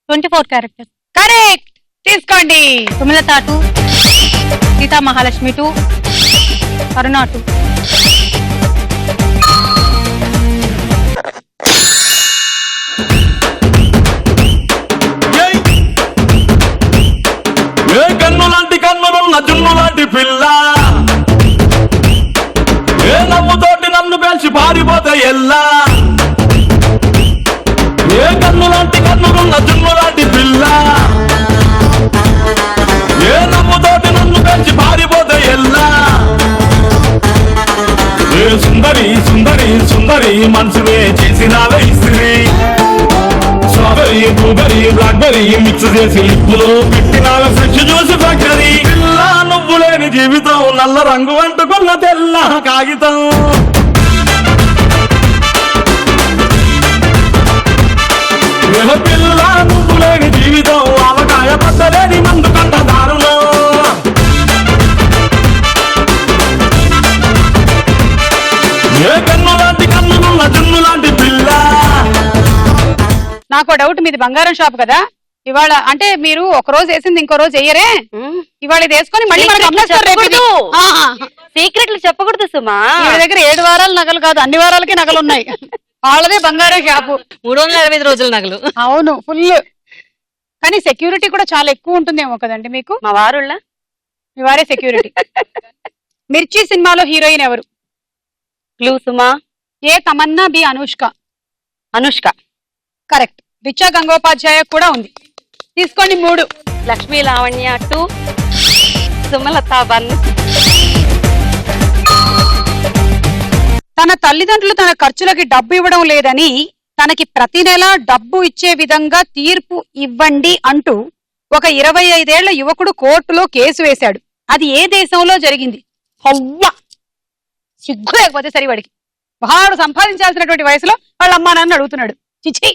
24 క్యారెక్టర్. కరెక్ట్, తీసుకోండి. సుమలత 2, సీతా మహాలక్ష్మి 2, కరుణ 2. ఏ కన్ను లాంటి కన్నులున్న జున్ను లాంటి పిల్ల, ఏ నవ్వుతోటి నన్ను పేల్చి పారిపోతే ఎల్లా. ఏ కన్ను లాంటి కన్నులున్న జున్ను లాంటి పిల్ల, ఏ నవ్వుతోటి నన్ను పేల్చి పారిపోతే ఎల్లా. ఏ సుందరి సుందరి సుందరి మనసువే చేసినావే ఇస్త్రీ, స్ట్రాబెరీ, బ్లూబెరీ, బ్లాక్బెరీ మిక్స్ చేసి లిప్పులో పెట్టినావే ఫ్రెష్ జ్యూస్ ఫ్యాక్టరీ. పిల్ల నువ్వు లేని జీవితం నల్ల రంగు అంటుకున్న తెల్ల కాగితం. పిల్ల నువ్వు లేని జీవితం ఆవకాయ పట్టలేని మందు కంట దారుణం. ఏ కన్ను లాంటి కన్నులున్న జున్ను లాంటి పిల్ల. నాకు డౌట్, మీది బంగారం షాప్ కదా, ఇవాళ అంటే మీరు ఒక రోజు వేసింది ఇంకో రోజు వేయరే? ఇవాళ ఇది వేసుకొని మళ్ళీ మనకి అమ్మేస్తారు రేపు ఇది. సీక్రెట్లు చెప్పకూడదు సుమా. వీళ్ళ దగ్గర 7 వారాల నగలు కాదు, అన్ని వారాలకి నగలు ఉన్నాయి. వాళ్ళదే బంగారం షాపు. 365 రోజుల నగలు. అవును, ఫుల్. కానీ సెక్యూరిటీ కూడా చాలా ఎక్కువ ఉంటుందేమో కదండి మీకు? మా వారుళ్ళ మీ వారే సెక్యూరిటీ. మిర్చి సినిమాలో హీరోయిన్ ఎవరు? క్లూ సుమా. ఏ తమన్నా, బి అనుష్క. అనుష్క. కరెక్ట్. రిచా గంగోపాధ్యాయ కూడా ఉంది, తీసుకోండి 3. లక్ష్మీ లావణ్య 2, సుమలత 1. తన తల్లిదండ్రులు తన ఖర్చులకి డబ్బు ఇవ్వడం లేదని తనకి ప్రతి నెల డబ్బు ఇచ్చే విధంగా తీర్పు ఇవ్వండి అంటూ ఒక 25 ఏళ్ల యువకుడు కోర్టులో కేసు వేశాడు. అది ఏ దేశంలో జరిగింది? హవ్వా, సిగ్గు లేకపోతే సరి వాడికి. వాడు సంపాదించాల్సినటువంటి వయసులో వాళ్ళ అమ్మా నాన్న అడుగుతున్నాడు. చిచి.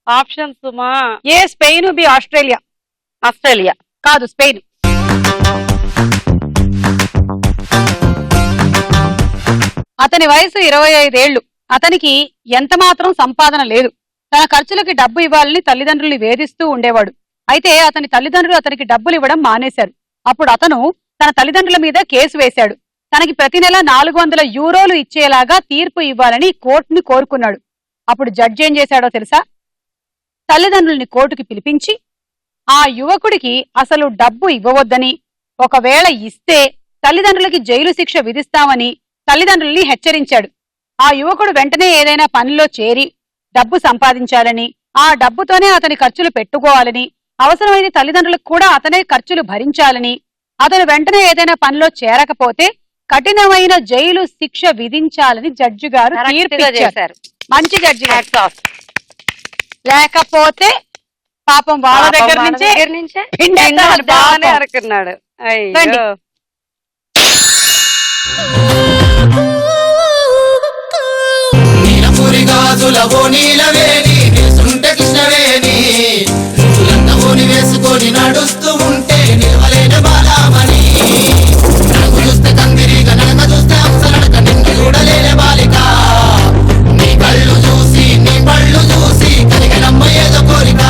ఆప్షన్ సుమా. ఏ స్పెయిన్, బి ఆస్ట్రేలియా. ఆస్ట్రేలియా. కాదు, స్పెయిన్. అతని వయసు 25 ఏళ్లు. అతనికి ఎంత మాత్రం సంపాదన లేదు. తన ఖర్చులకి డబ్బు ఇవ్వాలని తల్లిదండ్రుల్ని వేధిస్తూ ఉండేవాడు. అయితే అతని తల్లిదండ్రులు అతనికి డబ్బులు ఇవ్వడం మానేశారు. అప్పుడు అతను తన తల్లిదండ్రుల మీద కేసు వేశాడు. తనకి ప్రతి నెల 400 యూరోలు ఇచ్చేలాగా తీర్పు ఇవ్వాలని కోర్టుని కోరుకున్నాడు. అప్పుడు జడ్జి ఏం చేశాడో తెలుసా? తల్లిదండ్రుల్ని కోర్టుకి పిలిపించి ఆ యువకుడికి అసలు డబ్బు ఇవ్వవద్దని, ఒకవేళ ఇస్తే తల్లిదండ్రులకి జైలు శిక్ష విధిస్తామని తల్లిదండ్రుల్ని హెచ్చరించాడు. ఆ యువకుడు వెంటనే ఏదైనా పనిలో చేరి డబ్బు సంపాదించాలని, ఆ డబ్బుతోనే అతని ఖర్చులు పెట్టుకోవాలని, అవసరమైతే తల్లిదండ్రులకు కూడా అతనే ఖర్చులు భరించాలని, అతను వెంటనే ఏదైనా పనిలో చేరకపోతే కఠినమైన జైలు శిక్ష విధించాలని జడ్జి గారు తీర్పు ఇచ్చారు. మంచి జడ్జి గారు. లేకపోతే పాపం వాళ్ళ దగ్గర నుంచే అనుకున్నాడు. వేసుకొని నడుస్తూ ఉంటే నిలవలేని బాలామణి, చూస్తే కందిరిగా నడక చూస్తే అంశనడక నిన్ను చూడలేని బాలిక, నీ కళ్ళు చూసి నీ పళ్ళు చూసి కలిగినమ్మ ఏదో కోరిక.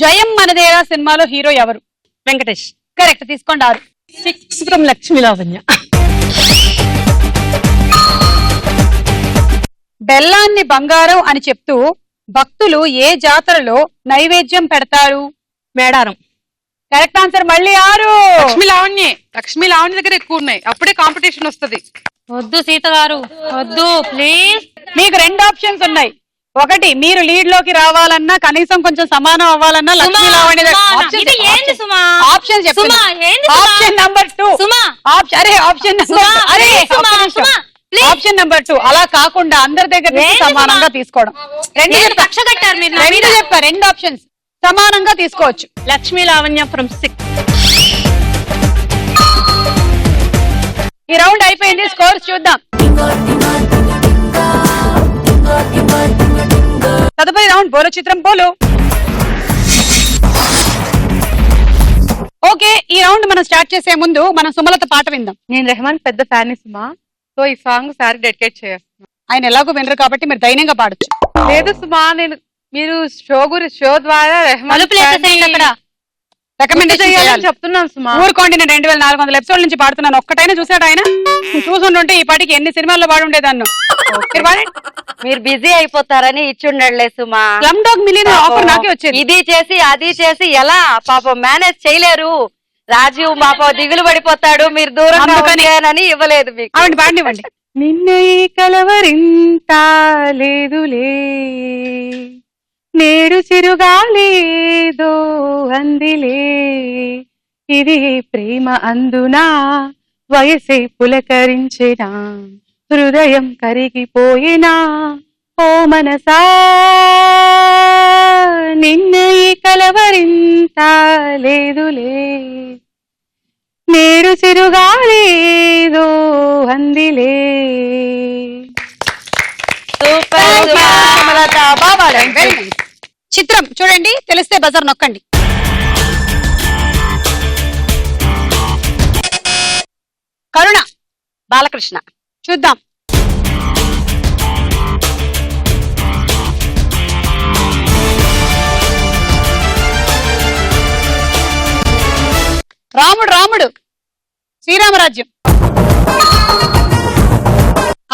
జయం మనదేరా సినిమాలో హీరో ఎవరు? వెంకటేష్. కరెక్ట్, తీసుకోండి 6. 6 ఫ్రమ్ లక్ష్మీ లావణ్య. బెల్లాన్ని బంగారం అని చెప్తూ భక్తులు ఏ జాతరలో నైవేద్యం పెడతారు? మేడారం. Correct answer. మళ్ళీ 6. లక్ష్మీ లావణ్య దగ్గర ఎక్కువ ఉన్నాయి, అప్పుడే కాంపిటీషన్ వస్తది. వద్దు సీత గారు వద్దు ప్లీజ్. మీకు 2 ఆప్షన్స్ ఉన్నాయి. ఒకటి, మీరు లీడ్ లోకి రావాలన్నా కనీసం కొంచెం సమానం అవ్వాలన్నా లక్ష్మీ లావణ్య ఇది ఏంది సుమా? ఆప్షన్ సుమా, ఏంది Suma? Option number 2. Suma. Option number 2 అలా కాకుండా అందరి దగ్గర నుంచి ఏంది సమానంగా సుమా? తీసుకోవడం. ఏంది కక్ష కట్టారు మీరు నా మీద? చెప్పా, 2 ఆప్షన్స్ సమానంగా తీసుకోవచ్చు. లక్ష్మీ లావణ్య ఫ్రమ్ 6. ఈ రౌండ్ అయిపోయింది, స్కోర్స్ చూద్దాం. తదుపరి రౌండ్ బోలో చిత్రం బోలో. ఓకే, ఈ రౌండ్ మనం స్టార్ట్ చేసే ముందు మనం సుమలత పాట విందాం. నేను రెహమాన్ పెద్ద ఫ్యాన్ సుమా, సో ఈ సాంగ్ సార్ డెడికేట్ చేస్తున్నా. ఆయన ఎలాగో వినరు కాబట్టి మీరు ధైర్యంగా పాడొచ్చు. లేదు సుమా, మీరు షో ద్వారా రెహమాన్ తలుపులు వేసేసేయండి అక్కడ. రికమెండేషన్ చేయాలి చెప్తున్నాను సుమా. ఊరుకోండి, నేను 2400 ఎపిసోడ్ నుంచి పాడుతున్నాను. ఒక్కటైనా చూసాడు ఆయన? చూసుంటుంటే ఈ పాటికి ఎన్ని సినిమాల్లో పాడి ఉండేదాన్ని. మీరు బిజీ అయిపోతారని ఇచ్చుండలే సుమా. స్లమ్ డాగ్ మిలియనర్ ఆఫర్ నాకే వచ్చేది. ఇది చేసి అది చేసి ఎలా పాపం మేనేజ్ చేయలేరు. రాజీవ్ పాపం దిగులు పడిపోతాడు, మీరు దూరంగా అని ఇవ్వలేదు మీకు. ఆవిడ పాడినివ్వండి. నిన్న ఈ కలవరింత లేదులే, నేడు చిరుగాలేదో అందిలే, ఇది ప్రేమ అందునా వయసే పులకరించినా, హృదయం కరిగిపోయినా ఓ మనసా, నిన్న ఈ కలవరింత లేదులే, నేడు చిరుగాలేదో అందిలే. చిత్రం చూడండి, తెలిస్తే బజార్ నొక్కండి. కరుణ బాలకృష్ణ. చూద్దాం. రాముడు శ్రీరామరాజ్యం.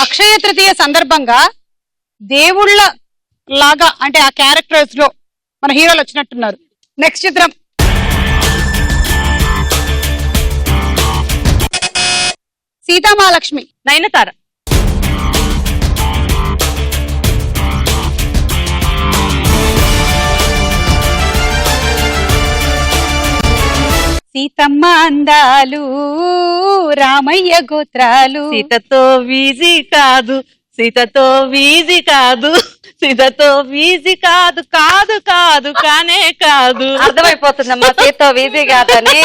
అక్షయ తృతీయ సందర్భంగా దేవుళ్ళ లాగా అంటే ఆ క్యారెక్టర్స్ లో మన హీరోలు వచ్చినట్టున్నారు. నెక్స్ట్ చిత్రం. సీతామహాలక్ష్మి. నయనతార. సీతమ్మ అందాలు రామయ్య గోత్రాలు. సీతతో వీజీ కాదు, సీతతో వీజీ కాదు, సీతతో వీజీ కాదు, కాదు కాదు కానే కాదు. అర్థమైపోతుందమ్మా సీతతో వీజీ కాదని.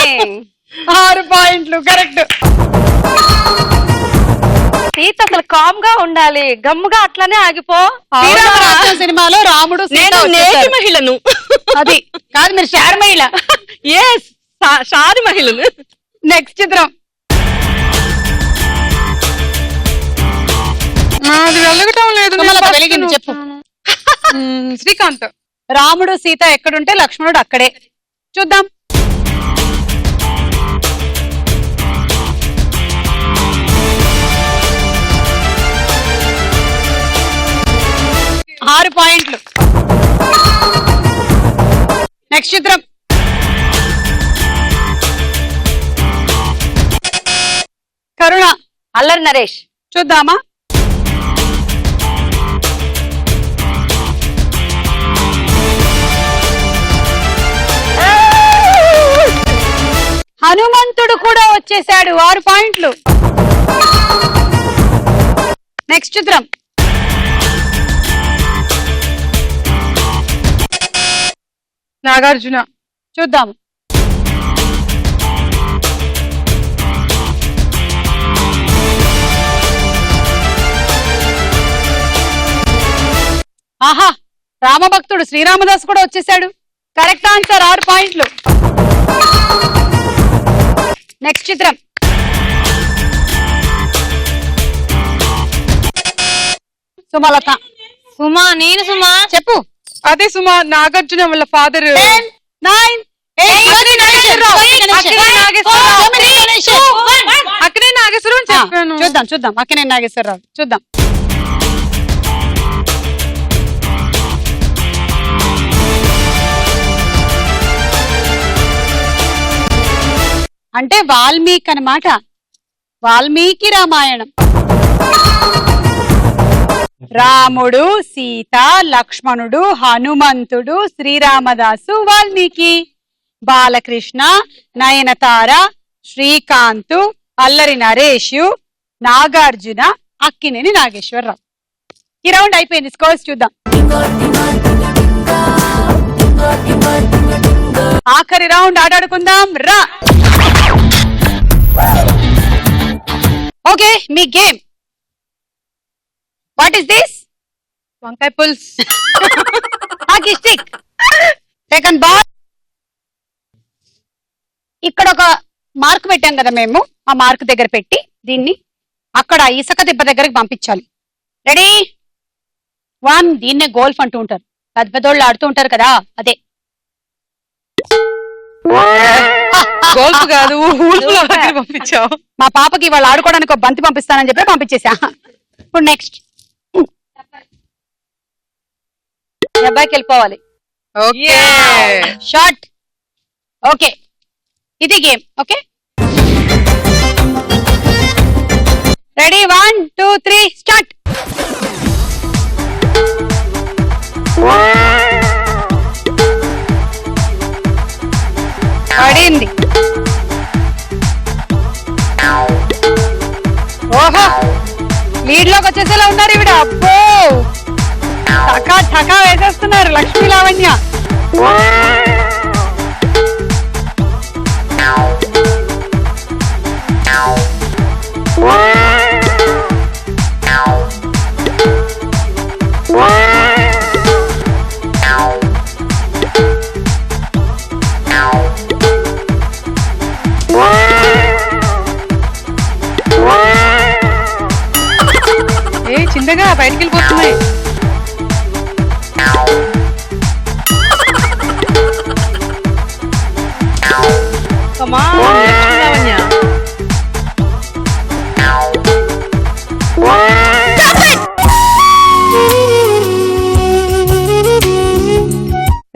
6 పాయింట్లు కరెక్ట్. సీత అసలు కామ్ గా ఉండాలి, గమ్ముగా అట్లనే ఆగిపో. శ్రీరామరాజ్యం సినిమాలో రాముడు నేను నేటి మహిళను. అది కాదు, మీరు షార్ మహిళ. ఎస్, షారు మహిళను. నెక్స్ట్ చిత్రం. అది వెలగటం లేదు. సుమలత వెలిగింది, చెప్పు. శ్రీకాంత్. రాముడు సీత ఎక్కడుంటే లక్ష్మణుడు అక్కడే. చూద్దాం. ఆరు పాయింట్లు. నెక్స్ట్ చిత్రం. కరుణ. అల్లరి నరేష్. చూద్దామా. హనుమంతుడు కూడా వచ్చేసాడు. 6 పాయింట్లు. నెక్స్ట్ చిత్రం. నాగార్జున. చూద్దాం. ఆహా, రామభక్తుడు శ్రీరామదాస్ కూడా వచ్చేసాడు. కరెక్ట్ ఆన్సర్, 6 పాయింట్లు. నెక్స్ట్ చిత్రం. సుమలత. సుమా, నేను సుమా. చెప్పు. అదే సుమా, నాగార్జున వాళ్ళ ఫాదర్. 10, 9, అక్కడే నాగేశ్వరరావు అని చెప్పాను. చూద్దాం చూద్దాం అక్కనే నాగేశ్వరరావు చూద్దాం. అంటే వాల్మీకి అన్నమాట. వాల్మీకి రామాయణం. రాముడు, సీత, లక్ష్మణుడు, హనుమంతుడు, శ్రీరామదాసు, వాల్మీకి, బాలకృష్ణ, నయనతార, శ్రీకాంత్, అల్లరి నరేష్, నాగార్జున, అక్కినేని నాగేశ్వరరావు. ఈ రౌండ్ అయిపోయింది. స్కోర్స్ చూద్దాం. ఆఖరి రౌండ్ ఆడాడుకుందాం రా. ఓకే, మీ గేమ్. What is this? వంకాయ పుల్స్. Hockey stick. Second ball. ఇక్కడ ఒక మార్క్ పెట్టాం కదా మేము, ఆ మార్క్ దగ్గర పెట్టి దీన్ని అక్కడ ఇసుక దిబ్బ దగ్గరికి పంపించాలి. రెడీ? 1. దీన్నే గోల్ఫ్ అంటూ ఉంటారు, పెద్ద పెద్దోళ్ళు ఆడుతూ ఉంటారు కదా, అదే. గోల్ఫ్ కాదు, పంపించావు. మా పాపకి వాళ్ళు ఆడుకోవడానికి ఒక బంతి పంపిస్తానని చెప్పి పంపించేసా. ఇప్పుడు నెక్స్ట్ అబ్బాయికి వెళ్ళిపోవాలి. Okay, short. ఓకే, ఇది గేమ్. Okay, ready? 1, 2, 3 స్టార్ట్. పడింది. ఓహో, లీడ్ లోకి వచ్చేసేలా ఉన్నారు ఈవిడ. అబ్బో, ఠకా ఠకా వేసేస్తున్నారు లక్ష్మీ లావణ్య. చిన్నగా బయటికి వెళ్ళిపోతున్నాయి.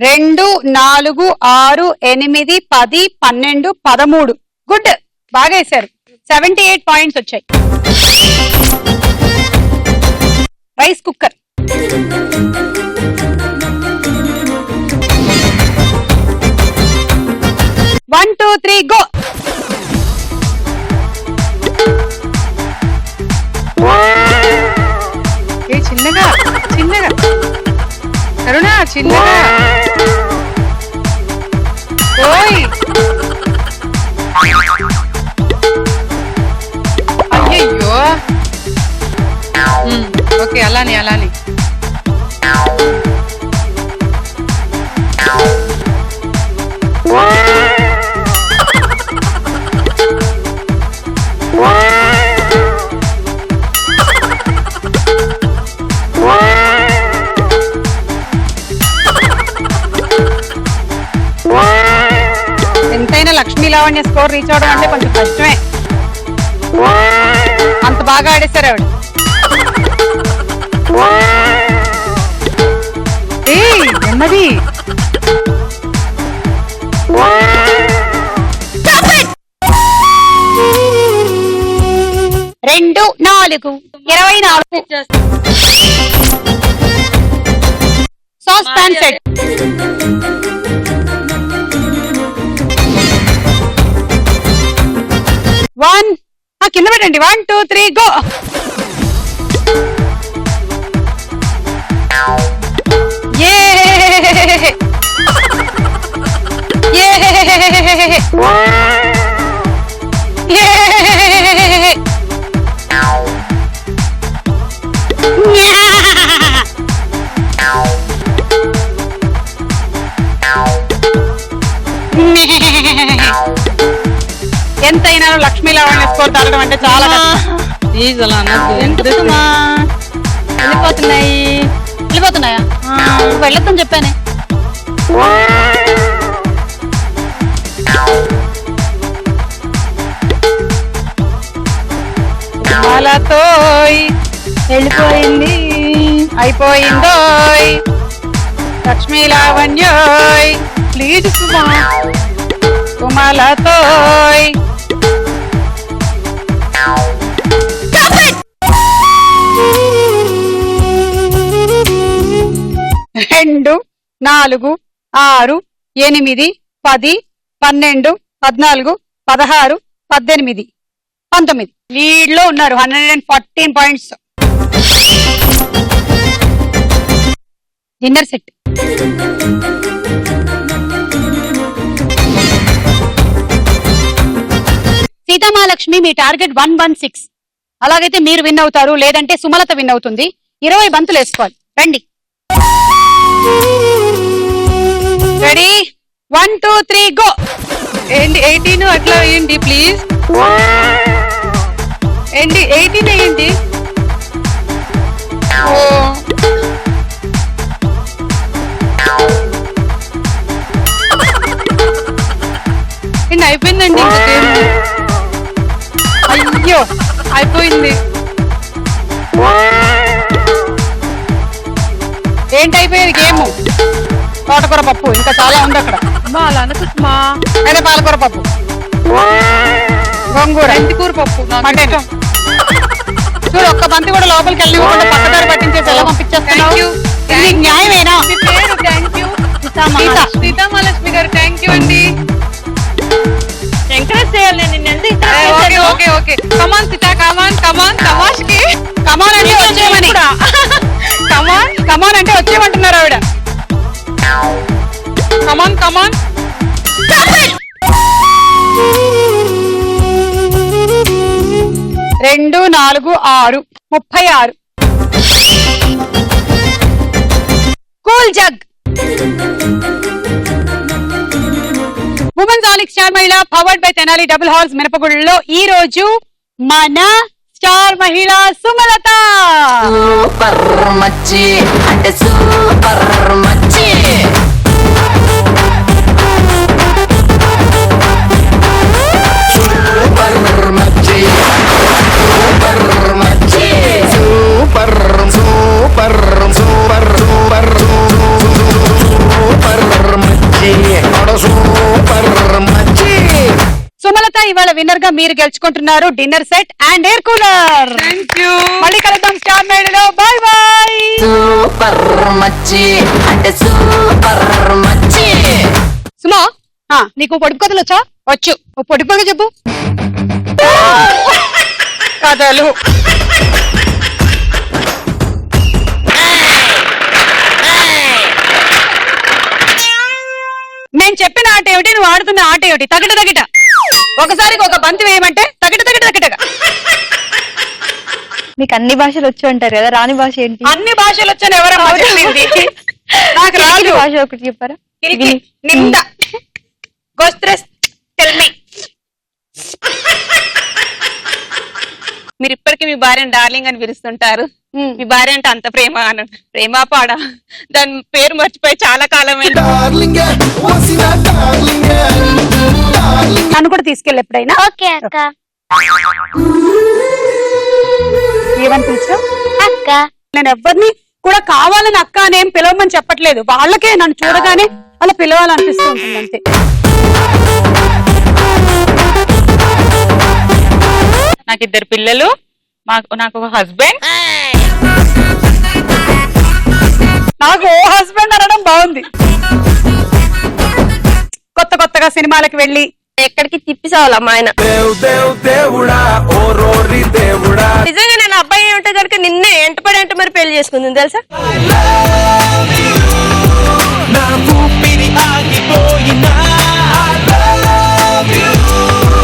రెండు, 4, 6, 8, 10, 12, 13. గుడ్, బాగా వేశారు. 78 పాయింట్స్ వచ్చాయి. Rice cooker. One, 2, 3 go. చిన్నగా చిన్నగా కరుణ, చిన్నగా. ఓయ్, అయ్యయ్యో. ఓకే, అలానే అలానే. ఎంతైనా లక్ష్మీ లావణ్య స్కోర్ రీచ్ అవడం అంటే కొంచెం కష్టమే. అంత బాగా ఆడేశారు ఆవిడ. నెమ్మది. 2, 4, 24. Sauce pan set. వన్, కింద పెట్టండి. 1, 2, 3 గో. ఎంతైనా లక్ష్మీ లావణ్య స్కోర్ తాగడం అంటే చాలా వెళ్ళిపోతున్నాయా? వెళ్ళొద్దని చెప్పానే. అయిపోయిందోయ్ లక్ష్మీ లావణ్యోయ్ ప్లీజ్ సుమా. కుమాలతోయ్ 2 4 6 8 10 12 14 16 18 19 లీడ్లో ఉన్నారు 114 పాయింట్స్. డిన్నర్ సెట్ సీతామహాలక్ష్మి మీ టార్గెట్ 116. అలాగైతే మీరు విన్ అవుతారు, లేదంటే సుమలత విన్ అవుతుంది. 20 బంతులు వేసుకోవాలి. రండి, రెడీ 1 2 3 గో. ఏంటి 18 అట్లా వేయండి ప్లీజ్. ఏంటి 18 వేయండి. ఏంటి అయిపోయిందండి ఇంకా గేమ్. అయ్యో అయిపోయింది. ఏంటైపోయేది గేమ్? తోటకూర పప్పు ఇంకా చాలా ఉంది అక్కడ. అమ్మా అలా అనకుమా. అదే పాలకూర పప్పు, గోంగూర, మెంతికూర పప్పు నాకు మటన్. ఇష్టం. చూడు, ఒక్క బంతి కూడా లోపలికి వెళ్ళి పక్కదారి పట్టించేసి ఎలా పంపించేస్తున్నావు? Thank you. ఇది న్యాయమేనా? మీ పేరు? Thank you. సీతామహాలక్ష్మి గారు థ్యాంక్ యూ అండి. ఎంకరేజ్ చేయాలి నేను నిన్ను ఎంత okay okay okay. Come on Seetha, come on come on. తమాష్కి కమాన్ అంటే వచ్చేయమని. కమాన్ కమాన్ అంటే వచ్చేయమంటున్నారు ఆవిడ. Come on come on. 2 4 6 36. Cool jug. Women's ఆలిక్ star Mahila powered by Tenali double horse మినపగుళ్ళలో ఈ రోజు మన స్టార్ మహిళ సుమలత. సూపర్ మచ్చి అంటే సూపర్ మచ్చి. సూపర్ మచ్చి సూపర్ మచ్చి super super super super super మచ్చి సూపర్ మచ్చి. సుమలత ఇవాళ విన్నర్ గా మీరు గెలుచుకుంటున్నారు dinner set and air cooler. Thank you. మళ్ళీ కలుద్దాం స్టార్ మహిళలో. Bye bye. సూపర్ మచ్చి అంటే సూపర్ మచ్చి. సుమా, నీకు పొడుపు కథలు వచ్చా? వచ్చు. ఓ పొడుపు కథ చెప్పు. కథలు నేను చెప్పిన ఆట ఏమిటి, నువ్వు ఆడుతున్న ఆట ఏమిటి? తగట తగట. ఒకసారికి ఒక బంతి వేయమంటే తగట తగట తగటగా. మీకు అన్ని భాషలు వచ్చు అంటారు కదా, రాని భాష ఏంటి? అన్ని భాషలు వచ్చాను ఎవరమ్మా చెప్పింది? నాకు రాదు. భాష ఒకటి చెప్పారా? కిలికి, నింద, గోస్త్రెస్, టెల్మి. మీరు ఇప్పటికీ మీ భార్యను డార్లింగ్ అని పిలుస్తుంటారు. మీ భార్య అంటే అంత ప్రేమ అని ప్రేమ పాడ దాని పేరు మర్చిపోయి చాలా కాలం అయింది. డార్లింగ్ వసిన డార్లింగ్ డార్లింగ్. నన్ను కూడా తీసుకెళ్ళి ఎప్పుడైనా. ఓకే అక్క. ఏమని పిలిచావు? అక్క. నేను ఎవరిని కూడా కావాలని అక్క అనేం పిలవమని చెప్పట్లేదు. వాళ్ళకే నన్ను చూడగానే అలా పిలవాలనిపిస్తూ ఉంటుంది అంతే. నాకు 2 పిల్లలు, నాకు ఒక హస్బెండ్. నాకు ఓ హస్బెండ్ అనడం బాగుంది. కొత్త కొత్తగా సినిమాలకు వెళ్ళి ఎక్కడికి తిప్పిసావాలమ్మా ఆయన. దేవుడా ఓ రోరి దేవుడా. నిజంగా నేను అబ్బాయి ఉంటే కనుక నిన్నే ఎంటపడి మరి పెళ్లి చేసుకుంది తెలుసా?